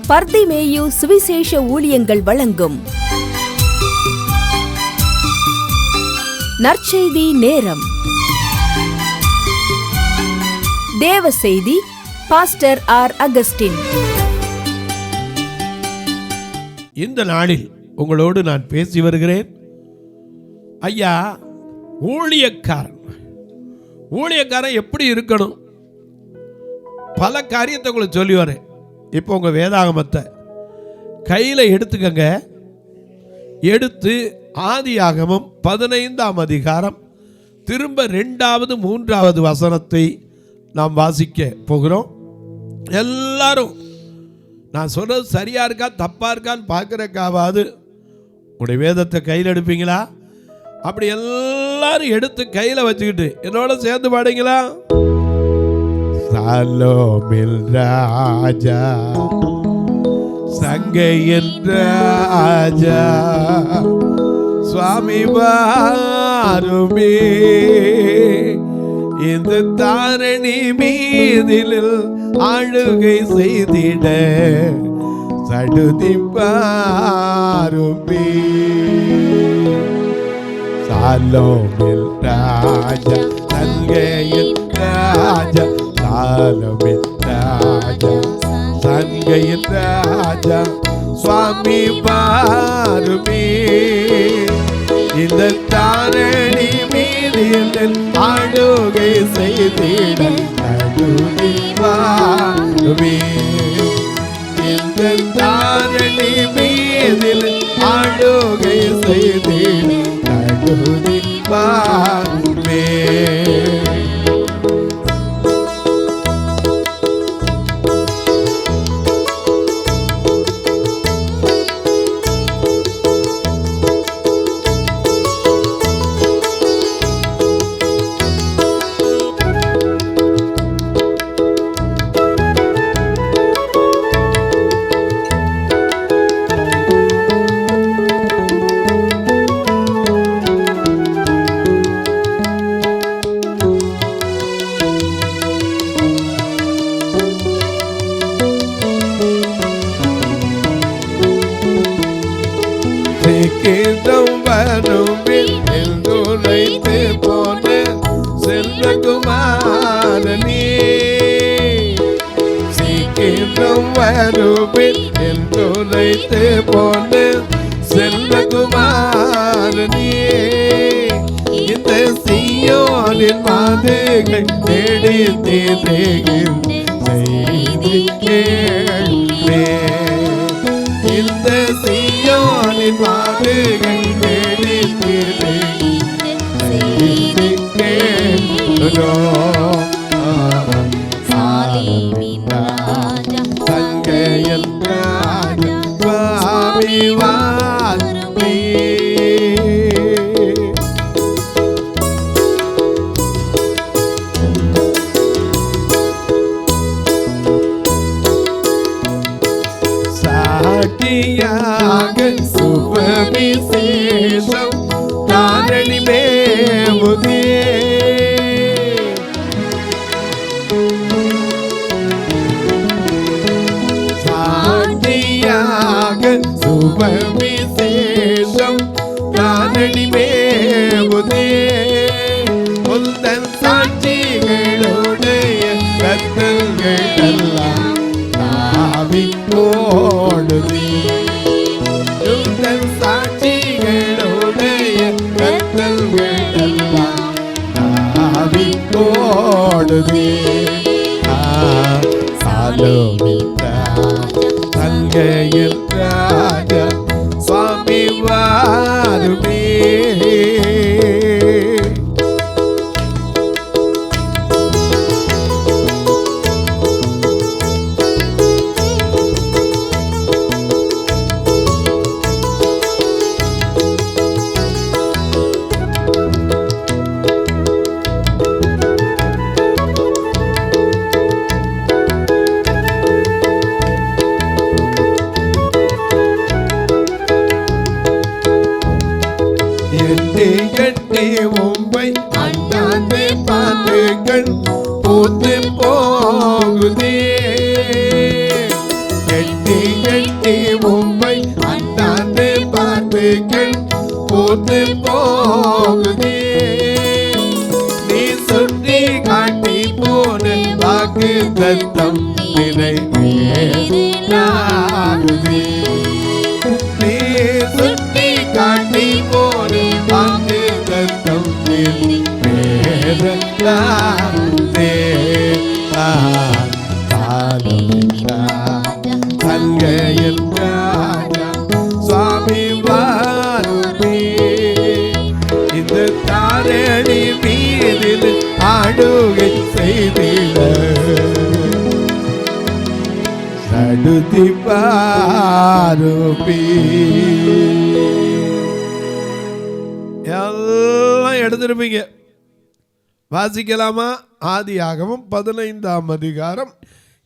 பர்திமேயு சுவிசேஷ ஊழியங்கள் வழங்கும் நற்செய்தி நேரம். தேவ செய்தி பாஸ்டர் ஆர். அகஸ்டின். இந்த நாளில் உங்களோடு நான் பேசி வருகிறேன். ஐயா, ஊழியக்காரன் எப்படி இருக்கணும்? பல காரியத்தை உங்களுக்கு சொல்லி வரேன். இப்போ உங்கள் வேதாகமத்தை கையில் எடுத்துக்கங்க. எடுத்து ஆதியாகமம் 15ஆம் அதிகாரம் திரும்ப 2வது 3வது வசனத்தை நாம் வாசிக்க போகிறோம். எல்லாரும் நான் சொல்றது சரியா இருக்கா தப்பா இருக்கான்னு பார்க்கறக்காவது உங்களுடைய வேதத்தை கையில் எடுப்பீங்களா? அப்படி எல்லாரும் எடுத்து கையில் வச்சுக்கிட்டு என்னோட சேர்ந்து பாடுங்களா? சாலோமில் ராஜா, சங்கையின் ராஜா, சுவாமி வாருமே, இந்த தாரணி மீதில் ஆளுகை செய்திட சடுதி பாருமே. சாலோமில் ராஜா, சங்கையின் ராஜா, சாலோமில் ராஜா, சங்கையின் ராஜா, சுவாமி பாருமே, இந்த தாரணி மீதில் ஆளுகை செய்திட சடுதி பாருமே, இந்த தாரணி மீதில் ஆளுகை செய்திட சடுதி பாருமே. சீக்கிரம் வருவேன் என்றுரைத்து போன செல்வகுமாரனே, சீக்கிரம் வருவேன் என்றுரைத்து போன செல்வகுமாரனே, இந்த சீயோனின் மாதுகள் தேடி தேடுகிறேன் செய்தி கேளே, இந்த சீயோனின் மாதுகள் தேடி செய்தி கேளோம். சாலோமின் ராஜா, சங்கையின் ராஜா, சுவாமி வாருமே. சாட்டியாக சுபவிசேஷம் தாரணி மேவுதே, சாட்டியாக சுபவிசேஷம் தாரணி மேவுதே, உந்தன் சாட்சிகளுடைய கத்தங்கள் எல்லாம் ஓடுதே, உந்தன் சாட்சிகளுடைய கத்தங்கள் எல்லாம் ஓடுதே. சாலோமில் ராஜா, சங்கையின் ராஜா, சுவாமி வாருமே. கட்டி உம்பை அண்ணாந்து பாட்டுகள் பூத்து போகுதே, கட்டி கட்டி உம்மை அண்ணாந்து பார்த்துக்கள் போட்டு போகுதே. நீ சுற்றி காட்டி போன வாக்கு தத்தம் நிறைவேறுதே. நீ சுற்றி காட்டி போன வாக்கு தத்தம் நிறைவேறுதே. சங்கையில் ராஜா சுவாமி வாருமே. இந்த தாரணி மீதில் ஆடுகை செய்திட சடுதி பாருமே. எல்லாம் எடுத்துருப்பீங்க. வாசிக்கலாமா? ஆதியாகமம் 15ஆம் அதிகாரம்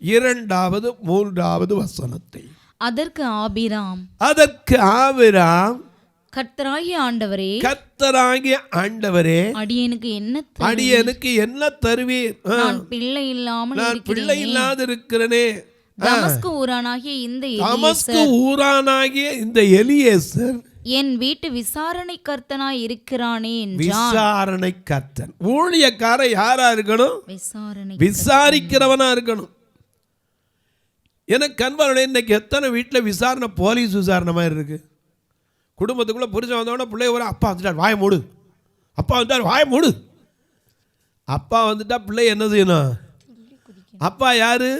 2வது 3வது வசனத்தை. அதற்கு ஆபிராம் கர்த்தராகிய ஆண்டவரே அடியேனுக்கு என்ன தருவீர்? நான் பிள்ளை இல்லாதிருக்கிறேனே. தமஸ்கு ஊரானாகிய இந்த எலியேசர் என் வீட்டு விசாரணை கர்த்தனாய் இருக்கிறானே என்றான். விசாரணை கர்த்தன், ஊழியக்காரன் யாரா இருக்கணும்? விசாரிக்கிறவனா இருக்கணும். எனக்கு அன்பான இன்னைக்கு எத்தனை வீட்டில் விசாரணை போலீஸ் விசாரணை மாதிரி இருக்கு. குடும்பத்துக்குள்ள புரிஞ்ச வந்தோடனே பிள்ளை ஒரு அப்பா வந்துட்டார் வாய மூடு, அப்பா வந்துட்டார் வாய மூடு. அப்பா வந்துட்டா பிள்ளை என்ன செய்யணும்? அப்பா யாரு?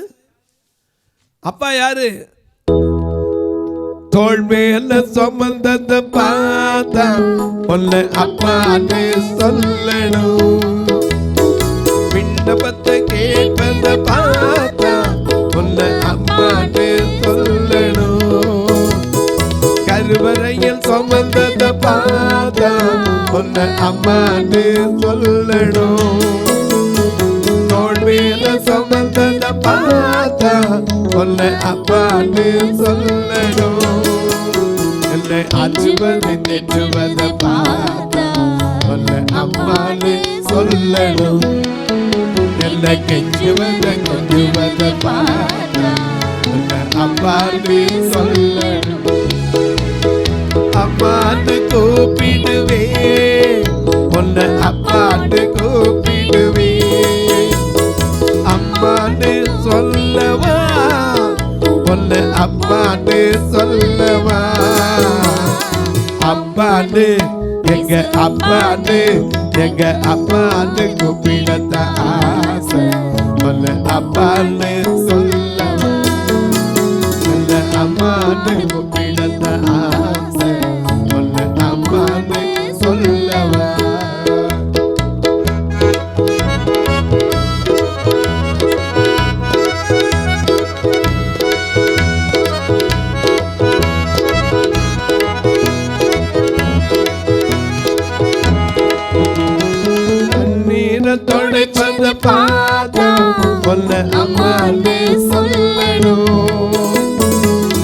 அப்பா யாரு? தோள் மேல சுமந்தத பார்த்தா உன்னை அப்பான்னு சொல்லணும். விண்ணப்பத்தை கேட்பத பார்த்தா உன்னை அம்மான்னு சொல்லணும். கருவறையில் சுமந்தத பார்த்தா உன்னை அம்மான்னு சொல்லணும். தோள் மேல சுமந்தத பார்த்தா உன்னை அப்பான்னு சொல்லணும். என்னை அஞ்சுவது நெஞ்சுவத பார்த்தா உன்னை அம்மான்னு சொல்லணும். என்னை கெஞ்சுவத கொஞ்சுவத பார்த்தா உன்னை அம்மான்னு சொல்லணும். அம்மான்னு கூப்பிடுவே உன்னை அப்பான்னு கூப்பிடுவே. அம்மான்னு சொல்லவா உன்னை அப்பான்னு சொல்லவா. அப்பான்னு எங்க அப்பான்னு எங்க அப்பான்னு கூப்பிடத்த ஆசை. உன்னை அப்பான்னு சொல்லவா உன்னை அம்மான்னு கூப்பிடத்த ஆசை. உன்னை அம்மான்னு சொல்லவா. தொடைப்பத பார்த்தா உன்னை அம்மான்னு சொல்லணும்.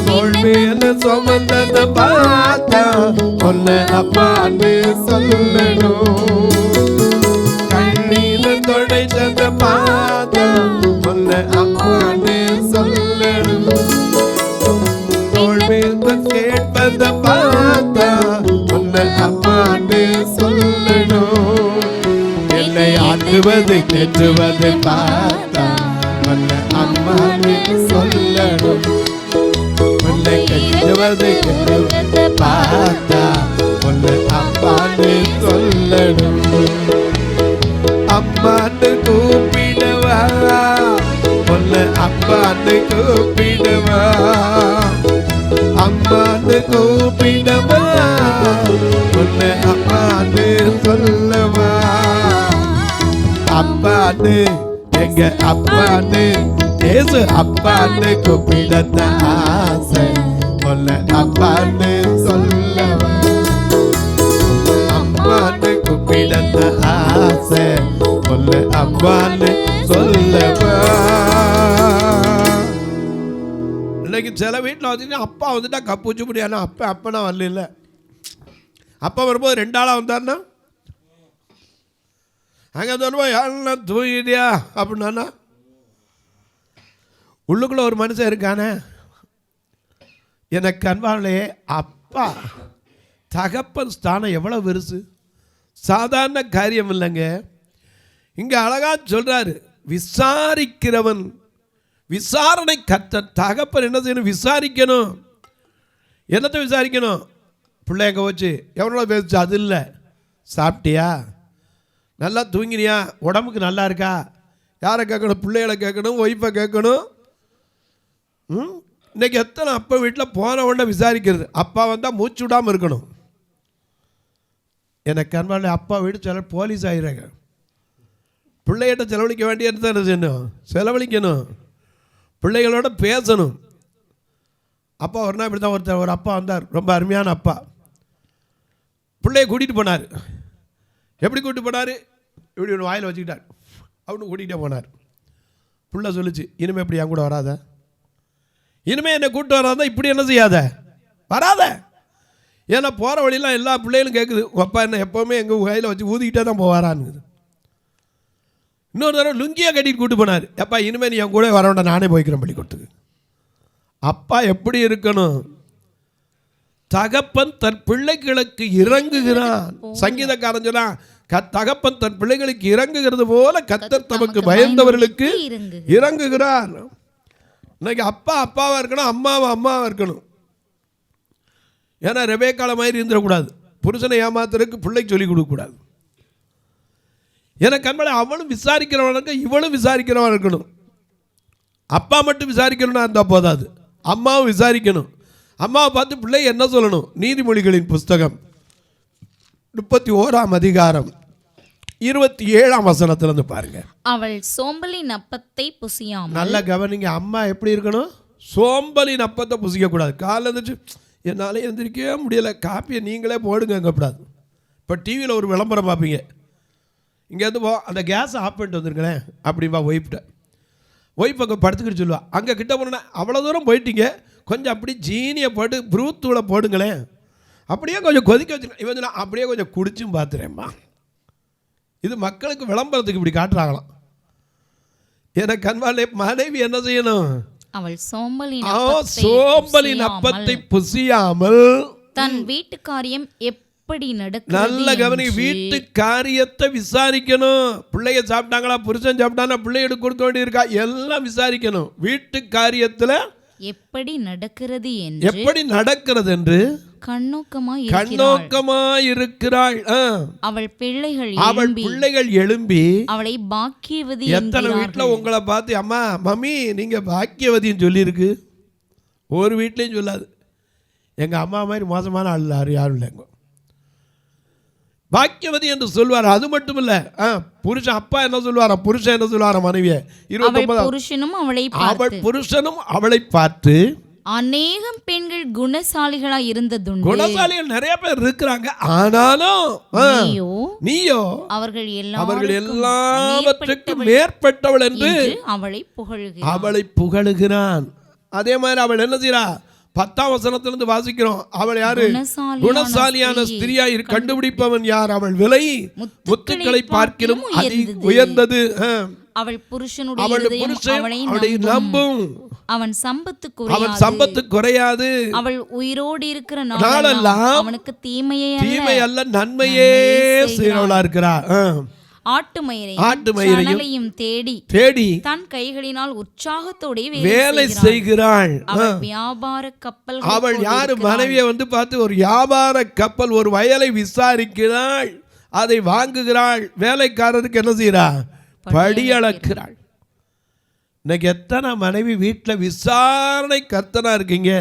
தோள் மேல சுமந்தத பார்த்தா உன்னை அப்பான்னு சொல்லணும். கண்ணீர தொடைச்சத பார்த்தா உன்னை அம்மான்னு சொல்லணும். தோள் மேல கேட்பத பார்த்தா உன்னை அம்மான்னு சொல்லணும். என்னை ஆற்றுவது தேற்றுவது பார்த்தா உன்னை அம்மான்னு சொல்லணும். உன்னை கெஞ்சுவது கெஞ்சுவது பார்த்தா உன்னை அம்மான்னு சொல்லணும். அம்மான்னு கூப்பிடவா உன்னை அப்பான்னு கூப்பிடவா. அம்மான்னு கூப்பிடவா உன்னை அம்மான்னு சொல்லவா. அப்பான்னு எங்க அப்பான்னு ஏசு அப்பான்னு கூப்பிடத்த ஆசை. உன்னை அப்பான்னு சொல்லவா. அம்மான்னு கூப்பிடத்த ஆசை. உன்னை அப்பான்னு சொல்லவா. இன்னைக்கு சில வீட்டில் வச்சுன்னா அப்பா வந்துட்டா கப்புச்சு முடியாது. அப்பா அப்பனா வரல. அப்பா வரும்போது 2 ஆளாக வந்தார்னா அங்கே சொல்லுவோம் யாருன்னா தூங்கிட்டியா அப்படின்னா உள்ளுக்குள்ளே ஒரு மனுஷன் இருக்கானே எனக்கு அன்பாலே அப்பா தகப்பன் ஸ்தானம் எவ்வளோ பெருசு, சாதாரண காரியம் இல்லைங்க. இங்கே அழகாக சொல்கிறாரு, விசாரிக்கிறவன், விசாரணை கர்த்தர். தகப்பன் என்ன செய்யணும்? விசாரிக்கணும். என்னத்தை விசாரிக்கணும்? பிள்ளை எங்கே போச்சு, எவ்வளோ பேசுச்சு, அது இல்லை. சாப்பிட்டியா, நல்லா தூங்கினியா, உடம்புக்கு நல்லா இருக்கா, யாரை கேட்கணும்? பிள்ளைகளை கேட்கணும், ஒய்ஃபை கேட்கணும். இன்றைக்கி எத்தனை அப்பா வீட்டில் போன உடனே விசாரிக்கிறது. அப்பா வந்தால் மூச்சு விடாமல் இருக்கணும். எனக்கு அன்பான அப்பா வீடு சிலர் போலீஸ் ஆகிறாங்க. பிள்ளைகிட்ட செலவழிக்க வேண்டியது என்ன செய்யணும்? செலவழிக்கணும், பிள்ளைகளோட பேசணும். அப்பா ஒரு நாள் இப்படி தான் ஒரு அப்பா வந்தார், ரொம்ப அருமையான அப்பா. பிள்ளையை கூட்டிகிட்டு போனார். எப்படி கூட்டிகிட்டு போனார்? இப்படி ஒன்று வாயில் வச்சுக்கிட்டார், அவனு கூட்டிகிட்டே போனார். பிள்ளை சொல்லிச்சு, இனிமேல் இப்படி என் கூட வராத, இனிமேல் என்னை கூப்பிட்டு வராத, இப்படி என்ன செய்யாத, வராத. ஏன்னா போகிற வழியெல்லாம் எல்லா பிள்ளைகளும் கேட்குது, உங்கள் அப்பா என்ன எப்போவுமே எங்கள் கையில் வச்சு ஊதிக்கிட்டே தான் போவாரான்னு. இன்னொரு தடவை லுங்கியாக கட்டிட்டு கூப்பிட்டு போனார். எப்பா இனிமேல் நீ என் கூட வர வேண்டாம், நானே போய்க்கிறேன் பள்ளிக்கூடத்துக்கு. அப்பா எப்படி இருக்கணும்? தகப்பன் தன் பிள்ளைகளுக்கு இறங்குகிறான். சங்கீதக்காரன் சொன்னா, தகப்பன் தன் பிள்ளைகளுக்கு இறங்குகிறது போல கர்த்தர் தமக்கு பயந்தவர்களுக்கு இறங்குகிறார். இன்னைக்கு அப்பா அப்பாவாக இருக்கணும், அம்மாவை அம்மாவாக இருக்கணும். ஏன்னா ரெபேக்கால மாதிரி இருந்துடக்கூடாது. புருஷனை ஏமாத்துறதுக்கு பிள்ளைக்கு சொல்லிக் கொடுக்கக்கூடாது. எனக்கு அன்பளை அவளும் விசாரிக்கிறவனுக்கு இவளும் விசாரிக்கிறவன் இருக்கணும். அப்பா மட்டும் விசாரிக்கணும்னா இருந்தால் போதாது, அம்மாவும் விசாரிக்கணும். அம்மாவை பார்த்து பிள்ளை என்ன சொல்லணும்? நீதிமொழிகளின் புஸ்தகம் 31ஆம் அதிகாரம் 27ஆம் வசனத்திலிருந்து பாருங்க. அவள் சோம்பலின் அப்பத்தை புசியாமல். நல்ல கவனிங்க, அம்மா எப்படி இருக்கணும்? சோம்பலின் அப்பத்தை புசிக்கக்கூடாது. காலைல இருந்துச்சு, என்னால் எந்திரிக்கவே முடியலை, காப்பியை நீங்களே போடுங்க கூடாது. இப்போ டிவியில் ஒரு விளம்பரம் பார்ப்பீங்க, இங்கேருந்து அந்த கேஸை ஆஃப் பண்ணிட்டு வந்துருங்களேன் அப்படின்பா ஒய்ஃப்ட்ட. ஒய்ஃப் அங்கே படுத்துக்கிட்டு சொல்லுவா, அங்கே கிட்ட போனோன்னா அவ்வளோ தூரம் போயிட்டீங்க, கொஞ்சம் அப்படி ஜீனியை போட்டு ப்ரூத்தூளை போடுங்களேன், அப்படியே கொஞ்சம் கொதிக்க வச்சுருக்கேன். இவன் சொன்னா அப்படியே கொஞ்சம் குடிச்சும் பார்த்துறேம்மா. இது மக்களுக்கு விளம்பரத்துக்கு இப்படி காட்டுறாங்களாம். எனக்கு அன்பாலே மனைவி என்ன செய்யணும்? அவள் சோம்பலின் அப்பத்தை புசியாமல் தன் வீட்டு காரியம் எப்படி நடக்கும். நல்ல கவனி, வீட்டு காரியத்தை விசாரிக்கணும். பிள்ளைய சாப்பிட்டாங்களா, புருஷன் சாப்பிட்டானா, பிள்ளைகளுக்கு கொடுக்க வேண்டியிருக்கா, எல்லாம் விசாரிக்கணும். வீட்டு காரியத்தில் எப்படி நடக்கிறது என்று கண்ணோக்கமாய் இருக்கிறாள். அவள் பிள்ளைகள் எழும்பி அவளை பாக்கியவதி. எத்தனை வீட்டில் உங்களை பார்த்து அம்மா மம்மி நீங்க பாக்கியவதின்னு சொல்லியிருக்கு? ஒரு வீட்லையும் சொல்லாது. எங்க அம்மா மாதிரி மோசமான ஆள் யாரும் இல்லைங்க. பாக்கியவதி என்று சொல்வார். அது மட்டும் இல்ல, புருஷன் அப்பா என்ன சொல்வாரா, புருஷன் என்ன சொல்வாரா மனைவியை? 29 புருஷனும் அவளை பார்த்து அநேகம் பெண்கள் குணசாலிகளா இருந்ததுண்டு. குணசாலிகள் நிறைய பேர் இருக்கிறாங்க, ஆனாலும் நீயோ அவர்கள் எல்லாவற்றுக்கும் மேற்பட்டவள் என்று அவளை புகழுகிறான். அதே மாதிரி அவள் என்ன செய்யறா? 10ஆம் வசனத்திலிருந்து வாசிக்கிறோம். அவள் யாரு? குணசாலியான ஸ்திரியா கண்டுபிடிப்பவன் யார்? அவள் விலை முத்துக்களை பார்க்கிலும் உயர்ந்தது. அவள் புருஷனுடைய நம்பும், அவன் சம்பத்து குறையாது. அவள் உயிரோடு இருக்கிற நாளெல்லாம் அவனுக்கு தீமை அல்ல நன்மையே செய்றவளா இருக்கிறார். ஆட்டுமயிரையும் தேடி தன் கைகளினால் உற்சாகத்தோட வேலை செய்கிறாள். வியாபார கப்பல். அவள் யாரு? மனைவியை வந்து பார்த்து ஒரு வியாபார கப்பல், ஒரு வயலை விசாரிக்கிறாள், அதை வாங்குகிறாள். வேலைக்காரருக்கு என்ன செய்யறா? படி அளக்கிறாள். இன்னைக்கு எத்தனை மனைவி வீட்டில் விசாரணை கர்த்தனா இருக்கீங்க?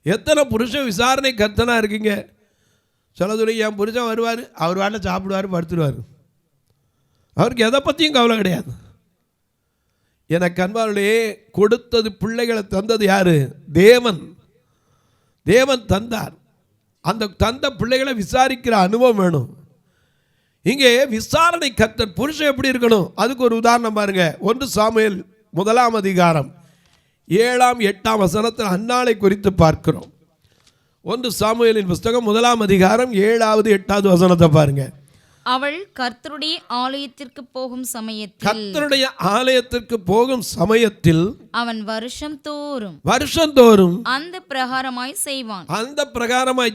எத்தனை புருஷன் விசாரணை கர்த்தனா இருக்கீங்க? சொல்லதுடைய என் புருஷன் வருவார், அவர் வாட்டில் சாப்பிடுவார், படுத்துடுவார், அவருக்கு எதை பற்றியும் கவலை கிடையாது. எனக்கு அன்பார்களே, கொடுத்தது பிள்ளைகளை தந்தது யாரு? தேவன். தேவன் தந்தார். அந்த தந்த பிள்ளைகளை விசாரிக்கிற அனுபவம் வேணும். இங்கே விசாரணை கர்த்தர். புருஷன் எப்படி இருக்கணும்? அதுக்கு ஒரு உதாரணம் பாருங்க. 1 சாமுவேல் 1ஆம் அதிகாரம் 7ஆம் 8ஆம் வசனத்தில் அன்னாளை குறித்து பார்க்கிறோம். 1 சாமுவேலின் புஸ்தகம் 1ஆம் அதிகாரம் 7வது 8வது வசனத்தை பாருங்க. அவள் கர்த்தருடைய ஆலயத்திற்கு போகும் சமயத்தில் கர்த்தருடைய ஆலயத்திற்கு போகும் சமயத்தில் அவன் வருஷந்தோறும் அந்த பிரகாரமாய்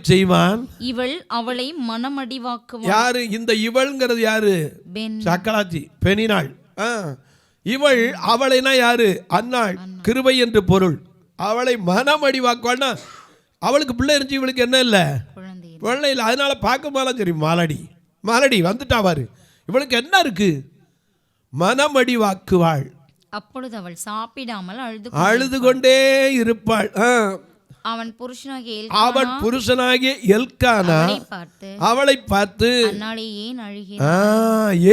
செய்வான். இவள் அவளை மனமடிவாக்குவாள். யாரு இந்த இவள்ங்கிறது? யாரு? சக்கலாச்சி, பெனினாள். இவள் அவளைனா யாரு? அன்னாள், கிருபை என்று பொருள். அவளை மனமடிவாக்குவாள்னா அவளுக்கு பிள்ளை இருந்துச்சு, இவளுக்கு என்ன இல்லை? குழந்தை இல்லை. அதனால பார்க்க போலாம். சரி, மாலடி வந்துட்டா பாரு, இவளுக்கு என்ன இருக்கு? மனமடி வாக்குவாள். அப்பொழுது அவள் சாப்பிடாமல் அழுது கொண்டே இருப்பாள். அவன் புருஷனாகிய எல்கானா அவளை பார்த்து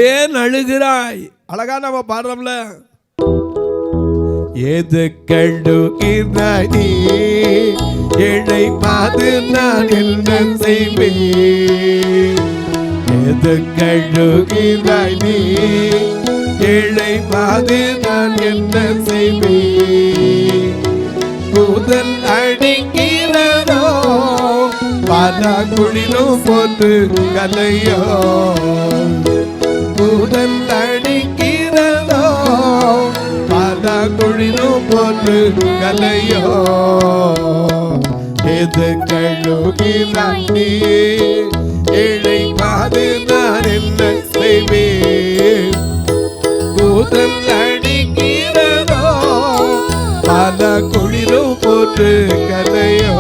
ஏன் அழுகிறாய்? அழகா நம்ம பாடுறோம்ல, எது கழுகிறாய் நீ ஏழை பாது நான் என்ன செய்வேன்? எது கழுகிறாய் நீ ஏழை பாது நான் என்ன செய்வேன்? கூதல் அடிக்கிறதோ பல குழிலும் போட்டு கலையோ, கூதல் அடிக்கிறதோ பல குழிலும் போட்டு கலையோ, எது கழுகிறாய் நீ ஏழை பாது நான் என்ன செய்வேன்? கூதல் அடிக்கிறதோ பல குளிரும் போட்டு கலையோ.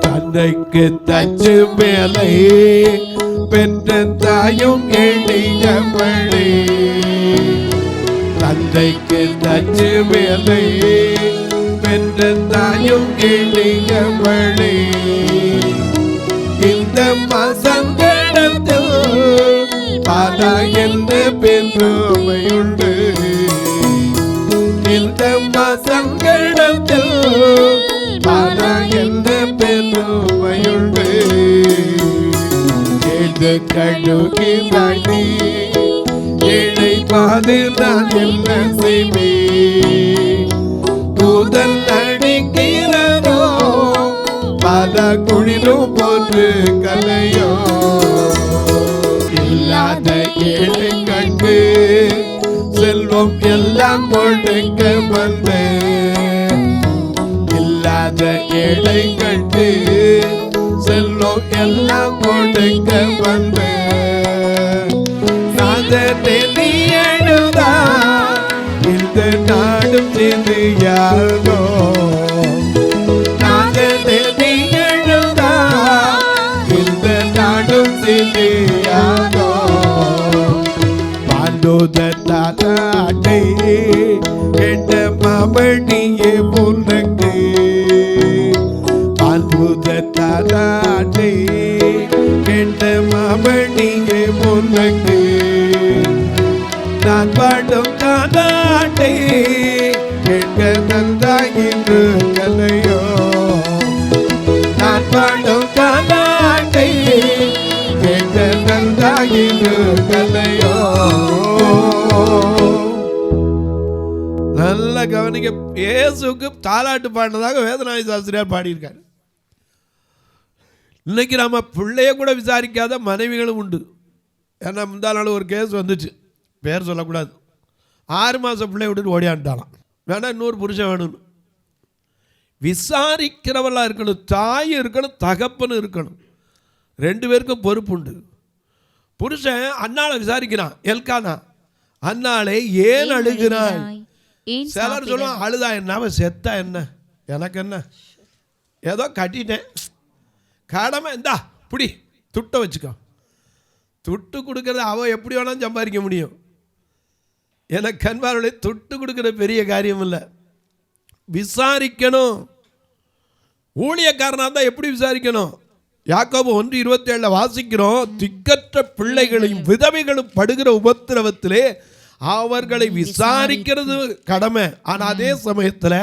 தந்தைக்கு தச்சு மேலை பெற்ற தாயும் எளியவளே, தந்தைக்கு தச்சு மேலை பெற்ற தாயும் எளியவளே, இந்த மசங்கடத்தில் பல என்ற பெருமையுண்டு, இந்த மசங்கடத்தில் பல என்ற பெருமையுண்டு, எது கழுகிறாய் நீ ஏழை பாது நான் என்ன செய்வேன்? கூதல் அடிக்கிறதோ பல குழிலும் போன்று கலையோ, இல்லாத ஏழைகளுக்கு செல்வம் எல்லாம் கொடுக்க வந்தேன், இல்லாத ஏழைகளுக்கு செல்வம் எல்லாம் கொடுக்க வந்தேன். நாதனே நீ எழுதா இந்த நாடும் சிந்தியாகோ, நாதனே நீ எழுதா இந்த நாடும் சிந்தியாகோ, பாண்டோதட்டாட்டை என்ற மாமணியே உனக்கு, பாண்டோதட்டாட்டை என்ற மாமணியே உனக்கு, நான் பாடும் தாலாட்டை கேட்க நன்றாகின்று கலையோ, நான் பாடும் தாலாட்டை கேட்க நன்றாகின்று கலையோ. நல்ல கவனிக்க, இயேசுக்கு தாலாட்டு பாடினதாக வேதநாயக சாஸ்திரியார் பாடியிருக்காரு. இன்னைக்கு நம்ம பிள்ளைய கூட விசாரிக்காத மனைவிகளும் உண்டு. ஏன்னா முந்தா நாள் ஒரு கேஸ் வந்துச்சு, பேர் சொல்லக்கூடாது. 6 மாதம் பிள்ளைய விட்டுட்டு ஓடியான்ட்டாலாம். வேணா இன்னொரு புருஷன் வேணும்னு. விசாரிக்கிறவர்களாக இருக்கணும், தாய் இருக்கணும், தகப்பனும் இருக்கணும், 2 பேருக்கும் பொறுப்பு உண்டு. புருஷன் அண்ணாளை விசாரிக்கிறான், எல்கானா அண்ணாளே ஏன் அழுகிறாய்? சிலர் சொல்லுவான், அழுதா என்ன, அவன் செத்தா என்ன, எனக்கு என்ன, ஏதோ கட்டிட்டேன், கடமை இந்தா புடி துட்டை வச்சுக்கோ. துட்டு கொடுக்கறது அவன் எப்படி வேணாலும் சம்பாதிக்க முடியும். எனக்கு கண்பார்வை துட்டு கொடுக்குற பெரிய காரியம் இல்லை, விசாரிக்கணும். ஊழியக்காரனாக தான் எப்படி விசாரிக்கணும்? யாக்கோபு 1:27 வாசிக்கிறோம், திக்கற்ற பிள்ளைகளையும் விதவைகளும் படுகிற உபத்திரவத்திலே அவர்களை விசாரிக்கிறது கடமை. ஆனால் அதே சமயத்தில்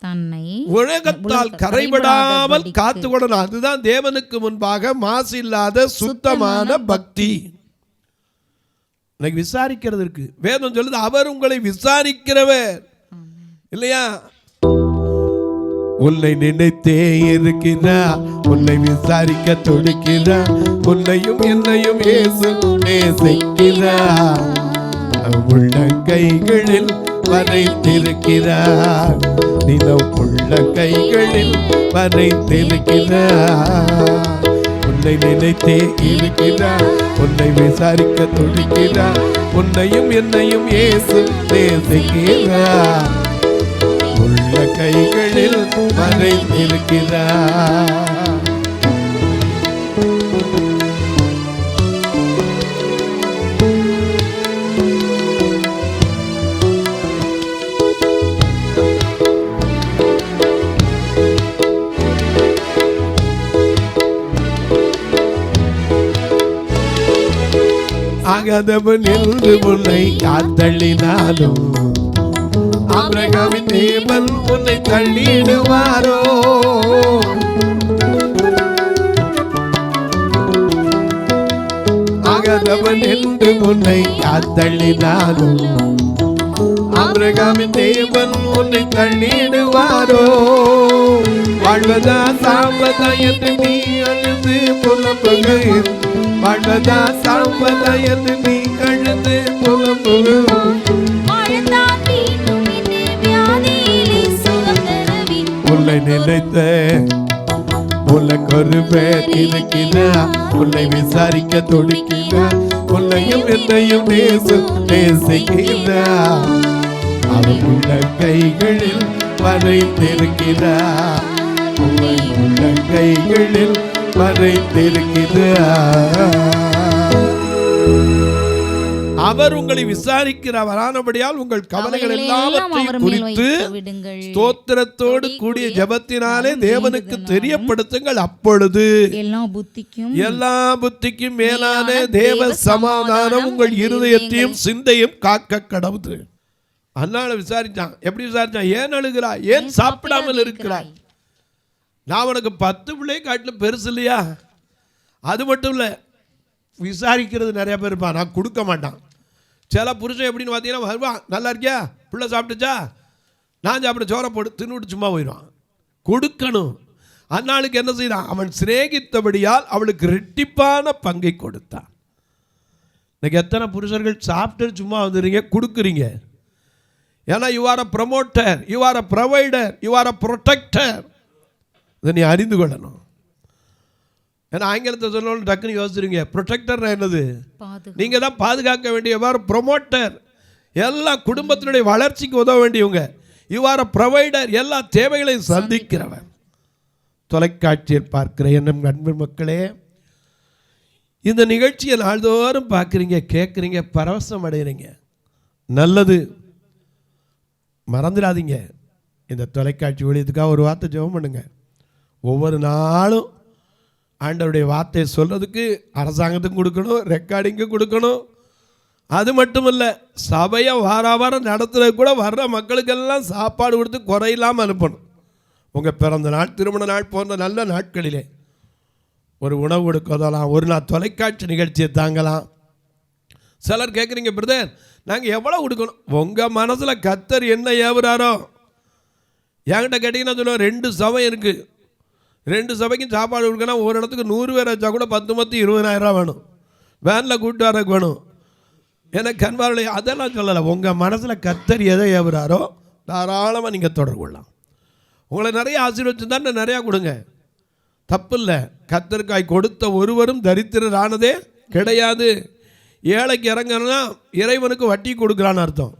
தன்னை உலகத்தால் கரைபடாமல் காத்துக்கொள்ளணும். அதுதான் தேவனுக்கு முன்பாக மாசு இல்லாத சுத்தமான பக்தி. இன்னைக்கு விசாரிக்கிறது இருக்கு. வேதம் சொல்லுது அவர் உங்களை விசாரிக்கிறவர் இல்லையா? உன்னை நினைத்தே இருக்கிறார், உன்னை விசாரிக்க துடிக்கிறார், உன்னையும் என்னையும் இயேசு நேசிக்கிறார், உள்ள கைகளில் வரைத்திருக்கிறார், தினம் உள்ள கைகளில் வரைத்திருக்கிறார். உன்னை நினைத்தே இருக்கிறார், உன்னை விசாரிக்க துடிக்கிறார், உன்னையும் என்னையும் இயேசு நேசிக்கிறார், உள்ள கைகளில் வரைத்திருக்கிறார். ஆகாதவன் என்று உன்னை காத்தள்ளினாலும் ஆபிரகாமின் தேவன் உன்னை தள்ளிடுவாரோ? ஆகாதவன் என்று உன்னை காத்தள்ளினாலும் ஆபிரகாமின் தேவன் உன்னை தள்ளிடுவாரோ? வாழ்வதா சாவதா என்று நீ அழுது புலம்புகிறீர், வாழ்வதா சாவதா என்று நீ அழுது புலம்புகிறீர், உன்னை நினைத்த உனக்கு ஒரு பேர் இருக்கிறார், உன்னை விசாரிக்க துடிக்கிறார், உன்னையும் என்னையும் நேசிக்கிறார், அவர் உள்ள கைகளில் வரைத்திருக்கிறார், உள்ள கைகளில் வரைத்திருக்கிறார். அவர் உங்களை விசாரிக்கிறவரானபடியால் உங்கள் கவலைகள் எல்லாவற்றையும் குறித்து ஸ்தோத்திரத்தோடு கூடிய ஜெபத்தினாலே தேவனுக்கு தெரியப்படுத்துங்கள். அப்பொழுது எல்லா புத்திக்கும் மேலான தேவ சமாதானம் உங்கள் இருதயத்தையும் சிந்தையும் காக்க கடவுது. அதனால விசாரிச்சான். எப்படி விசாரிச்சான்? ஏன் அழுகிறாய், ஏன் சாப்பிடாமல் இருக்கிறாய்? நான் உனக்கு 10 பிள்ளை காட்டிலும் பெருசு இல்லையா? அது மட்டும் இல்லை, விசாரிக்கிறது நிறைய பேர் இருப்பான், நான் கொடுக்க மாட்டான். சில புருஷன் எப்படின்னு பார்த்தீங்கன்னா வருவான், நல்லா இருக்கியா, பிள்ளை சாப்பிட்டுச்சா, நான் சாப்பிட சோறை போட்டு தின்னுட்டு சும்மா போயிடுவான். கொடுக்கணும். அந்நாளுக்கு என்ன செய்தான்? அவன் சிநேகித்தபடியால் அவளுக்கு ரெட்டிப்பான பங்கை கொடுத்தான். இன்னைக்கு எத்தனை புருஷர்கள் சாப்பிட்டு சும்மா வந்துடுறீங்க, கொடுக்குறீங்க. ஏன்னா you are a promoter, you are a provider, you are a protector. இதை நீ அறிந்து கொள்ளணும். ஏன்னா ஆங்கிலத்தை சொல்லணும் டக்குன்னு யோசிச்சுருங்க. ப்ரொடெக்டர் என்னது? நீங்கள் தான் பாதுகாக்க வேண்டியவர். ப்ரொமோட்டர் எல்லா குடும்பத்தினுடைய வளர்ச்சிக்கு உதவ வேண்டியவங்க. யூ ஆர் அ ப்ரொவைடர், எல்லா தேவைகளையும் சந்திக்கிறவன். தொலைக்காட்சியில் பார்க்கிற என்னும் அன்பு மக்களே, இந்த நிகழ்ச்சியை நாள்தோறும் பார்க்குறீங்க, கேட்குறீங்க, பரவசம் அடைகிறீங்க. நல்லது, மறந்துடாதீங்க. இந்த தொலைக்காட்சி ஊழியத்துக்காக ஒரு வார்த்தை ஜெபம் பண்ணுங்க. ஒவ்வொரு நாளும் ஆண்டவருடைய வார்த்தையை சொல்கிறதுக்கு அரசாங்கத்துக்கு கொடுக்கணும், ரெக்கார்டிங்கு கொடுக்கணும். அது மட்டும் இல்லை, சபையை வாரம் நடத்துறது கூட வர்ற மக்களுக்கெல்லாம் சாப்பாடு கொடுத்து குறையில்லாமல் அனுப்பணும். உங்கள் பிறந்த நாள், திருமண நாள் போன்ற நல்ல நாட்களிலே ஒரு உணவு கொடுக்கதெல்லாம், ஒரு நாள் தொலைக்காட்சி நிகழ்ச்சியை தாங்கலாம். சிலர் கேட்குறீங்க, பிரதர் நாங்கள் எவ்வளோ கொடுக்கணும்? உங்கள் மனசில் கர்த்தர் என்ன ஏவுறாரோ. என்கிட்ட கேட்டிங்கன்னா சொல்லுவோம், 2 சபை இருக்குது, 2 சபைக்கும் சாப்பாடு கொடுக்கணும். ஒரு இடத்துக்கு 100 பேர் வச்சா கூட 10 20,000 வேணும், வேனில் கூப்பிட்டு வரக்கு வேணும். எனக்கு கண்பார்வை அதெல்லாம் சொல்லலை. உங்கள் மனசில் கர்த்தர் எதை ஏவுறாரோ தாராளமாக நீங்கள் தொடர்பு கொள்ளலாம். உங்களை நிறைய ஆசீர்வதிச்சு தான் நிறையா கொடுங்க, தப்பு இல்லை. கர்த்தருக்காய் கொடுத்த ஒருவரும் தரித்திரர் ஆனதே கிடையாது. ஏழைக்கு இறங்கணும்னா இறைவனுக்கு வட்டி கொடுக்குறான்னு அர்த்தம்.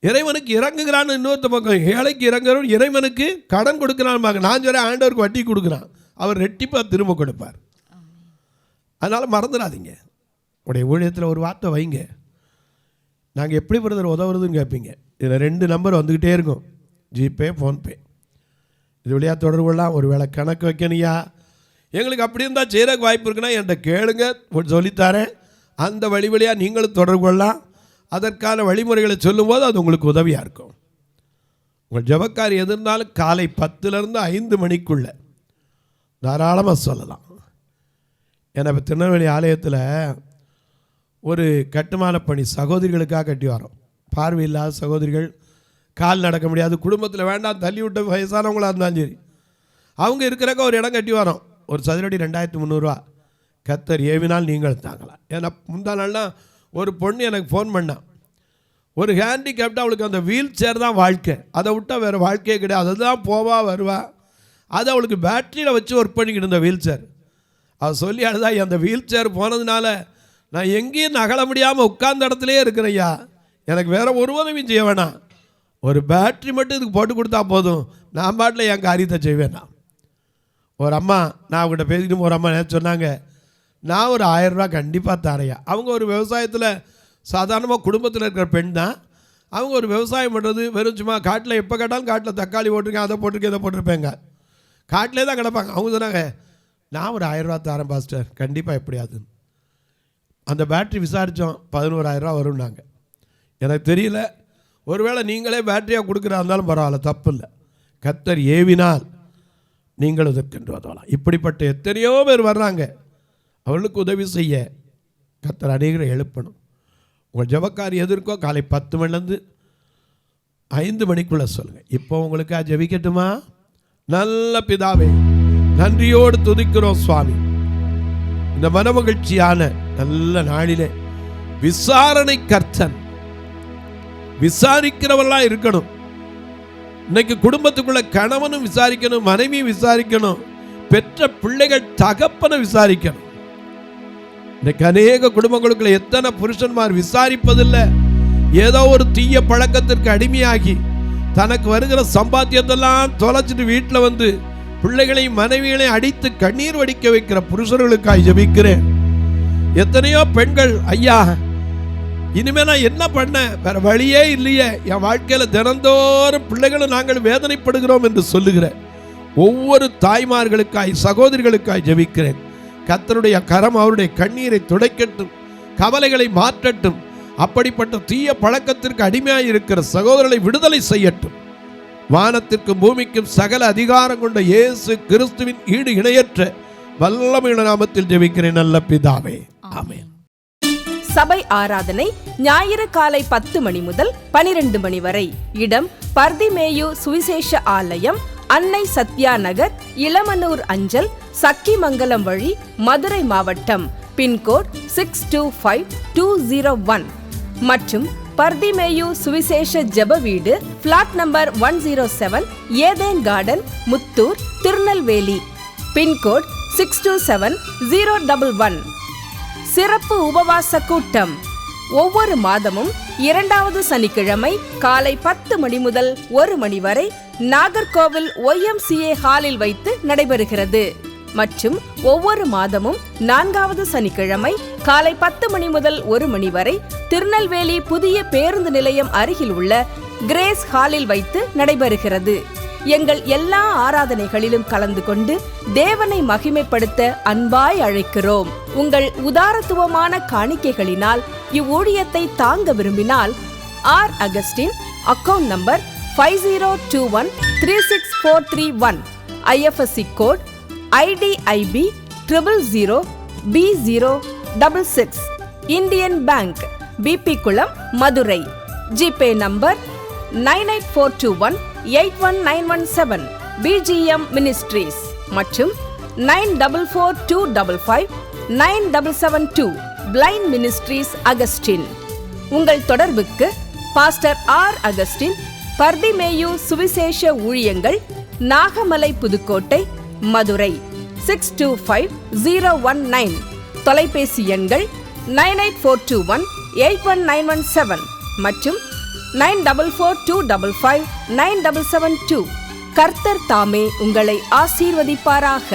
இறைவனுக்கு இறங்குகிறான்னு இன்னொருத்த பக்கம். ஏழைக்கு இறங்குறவன் இறைவனுக்கு கடன் கொடுக்குறான்னு பார்க்க. நான் சொல்கிறேன், ஆண்டவருக்கு வட்டி கொடுக்குறான், அவர் ரெட்டிப்பாக திரும்ப கொடுப்பார். அதனால் மறந்துடாதீங்க. உடைய ஊழியத்தில் ஒரு வார்த்தை வைங்க. நாங்கள் எப்படி பிரதர் உதவுறதுன்னு கேட்பீங்க. இதில் 2 நம்பர் வந்துக்கிட்டே இருக்கும், ஜிபே, ஃபோன்பே. இது வழியாக தொடர்பு கொள்ளலாம். ஒரு வேளை கணக்கு வைக்கணியா, எங்களுக்கு அப்படி இருந்தால் செய்கிறக்கு வாய்ப்பு இருக்குன்னா என்கிட்ட கேளுங்க, சொல்லித்தாரேன். அந்த வழியாக நீங்களும் தொடர்பு கொள்ளலாம். அதற்கான வழிமுறைகளை சொல்லும்போது அது உங்களுக்கு உதவியாக இருக்கும். உங்கள் ஜெபக்காரி எது இருந்தாலும் காலை 10லேருந்து 5 மணிக்குள்ள தாராளமாக சொல்லலாம். ஏன்னா இப்போ திருநெல்வேலி ஆலயத்தில் ஒரு கட்டுமான பணி சகோதரிகளுக்காக கட்டி வரோம். பார்வை இல்லாத சகோதரிகள், கால் நடக்க முடியாது, குடும்பத்தில் வேண்டாம் தள்ளி விட்ட வயசானவங்களாக இருந்தாலும் சரி, அவங்க இருக்கிறக்க ஒரு இடம் கட்டி வரோம். ஒரு சதுரடி 2300 கர்த்தர் ஏவினால் நீங்கள் தாங்கலாம். ஏன்னா முந்தா நாள்னா ஒரு பொண்ணு எனக்கு ஃபோன் பண்ணான். ஒரு ஹேண்டிகேப்டாக அவளுக்கு அந்த வீல் சேர் தான் வாழ்க்கை, அதை விட்டால் வேறு வாழ்க்கையே கிடையாது. அதுதான் போவா வருவா. அது அவளுக்கு பேட்டரியில் வச்சு ஒர்க் பண்ணிக்கிட்டு இருந்த வீல் சேர். அவள் சொல்லி அழுதா, அந்த வீல் சேர் போனதுனால நான் எங்கேயும் நகல முடியாமல் உட்கார்ந்த இடத்துலையே இருக்கிறையா, எனக்கு வேறு ஒரு உதவியும் செய்ய வேணாம், ஒரு பேட்ரி மட்டும் இதுக்கு போட்டு கொடுத்தா போதும், நான் பாட்டில் என் காரியத்தை செய்வேன். நான் ஒரு அம்மா, நான் அவங்ககிட்ட பேசிட்டு ஒரு அம்மா நேற்று சொன்னாங்க, நான் ஒரு 1000 ரூபா கண்டிப்பாக தரையா. அவங்க ஒரு விவசாயத்தில் சாதாரணமாக குடும்பத்தில் இருக்கிற பெண் தான். அவங்க ஒரு விவசாயம் பண்ணுறது, வெறும் சும்மா காட்டில் எப்போ கேட்டாலும் காட்டில் தக்காளி போட்டிருக்கேன், அதை போட்டிருக்கேன், இதை போட்டிருப்பேங்க, காட்டிலே தான் கிடப்பாங்க. அவங்க சொன்னாங்க, நான் ஒரு 1000 ரூபா தரேன் பாஸ்டர் கண்டிப்பாக எப்படியாது. அந்த பேட்ரி விசாரித்தோம், 11,000 ரூபா வரும்னாங்க. எனக்கு தெரியல, ஒருவேளை நீங்களே பேட்டரியாக கொடுக்குறா இருந்தாலும் பரவாயில்ல, தப்பு இல்லை. கர்த்தர் ஏவினால் நீங்கள் இதற்கென்று வரலாம். இப்படிப்பட்ட எத்தனையோ பேர் வர்றாங்க, அவர்களுக்கு உதவி செய்ய கர்த்தர் அநேகரை எழுப்பணும். உங்கள் ஜெபக்காரி எதிர்க்கோ காலை 10 மணிலேருந்து 5 மணிக்குள்ளே சொல்லுங்கள். இப்போ உங்களுக்காக ஜெபிக்கட்டுமா? நல்ல பிதாவே, நன்றியோடு துதிக்கிறோம் சுவாமி. இந்த மனமகிழ்ச்சியான நல்ல நாளிலே விசாரணை கர்த்தன் விசாரிக்கிறவர்களா இருக்கணும். இன்னைக்கு குடும்பத்துக்குள்ள கணவனும் விசாரிக்கணும், மனைவியும் விசாரிக்கணும், பெற்ற பிள்ளைகள் தகப்பனை விசாரிக்கணும். இன்னைக்கு அநேக குடும்பங்களுக்குள்ள எத்தனை புருஷன்மார் விசாரிப்பதில்லை. ஏதோ ஒரு தீய பழக்கத்திற்கு அடிமையாகி தனக்கு வருகிற சம்பாத்தியத்தெல்லாம் தொலைச்சிட்டு வீட்டில் வந்து பிள்ளைகளையும் மனைவிகளையும் அடித்து கண்ணீர் வடிக்க வைக்கிற புருஷர்களுக்காய் ஜெபிக்கிறேன். எத்தனையோ பெண்கள், ஐயா இனிமே நான் என்ன பண்ண, வேற வழியே இல்லையே, என் வாழ்க்கையில் தினந்தோறும் பிள்ளைகளும் நாங்கள் வேதனைப்படுகிறோம் என்று சொல்லுகிற ஒவ்வொரு தாய்மார்களுக்காய் சகோதரிகளுக்காய் ஜெபிக்கிறேன். கர்த்தருடைய கரம் அவருடைய கண்ணீரை துடைக்கட்டும், கவலைகளை மாற்றட்டும், அப்படிப்பட்ட தீய பழக்கத்திற்கு அடிமையாக இருக்கிற சகோதரர்களை விடுதலை செய்யட்டும். வானத்திற்கும் பூமிக்கும் சகல அதிகாரம் கொண்ட இயேசு கிறிஸ்துவின் ஈடு இணையற்ற வல்லமையுள்ள நாமத்தில் ஜெபிக்கிறேன் நல்ல பிதாவே, ஆமென். சபை ஆராதனை ஞாயிறு காலை 10 மணி முதல் 12 மணி வரை. இடம் பர்திமேயு சுவிசேஷ ஆலயம், அன்னை சத்யா நகர், இளமனூர் அஞ்சல், சக்கிமங்கலம் வழி, மதுரை மாவட்டம். பின்கோட் 625201 மற்றும் பர்திமேயு சுவிசேஷ ஜெப வீடு, flat number 107, Eden garden, Muthur, Tirunelveli. Pincode 627011. சிறப்பு உபவாச கூட்டம் ஒவ்வொரு மாதமும் 2வது சனிக்கிழமை காலை 10 மணி முதல் 1 மணி வரை நாகர்கோவில் YMCA ஹாலில் வைத்து நடைபெறுகிறது. மற்றும் ஒவ்வொரு மாதமும் 4வது சனிக்கிழமை காலை 10 மணி முதல் 1 மணி வரை திருநெல்வேலி புதிய பேருந்து நிலையம் அருகில் உள்ள கிரேஸ் ஹாலில் வைத்து நடைபெறுகிறது. எங்கள் எல்லா ஆராதனைகளிலும் கலந்து கொண்டு தேவனை மகிமைப்படுத்த அன்பாய் அழைக்கிறோம். உங்கள் உதாரத்துவமான காணிக்கைகளினால் இவ்வூழியத்தை தாங்க விரும்பினால் R. Augustine, account number 5021364331, IFSC code IDIB 000B066, Indian bank, BP குளம், Madurai. GPay number 9842181917, BGM ministries மற்றும் 9442559772, பிளைண்ட் மினிஸ்ட்ரீஸ் அகஸ்டின். உங்கள் தொடர்புக்கு பாஸ்டர் R. அகஸ்டின், பர்திமேயு சுவிசேஷ ஊழியங்கள், நாகமலை, புதுக்கோட்டை, மதுரை 625019. தொலைபேசி எண்கள் 9842181917 மற்றும் 9442559772. கர்த்தர் தாமே உங்களை ஆசீர்வதிப்பாராக.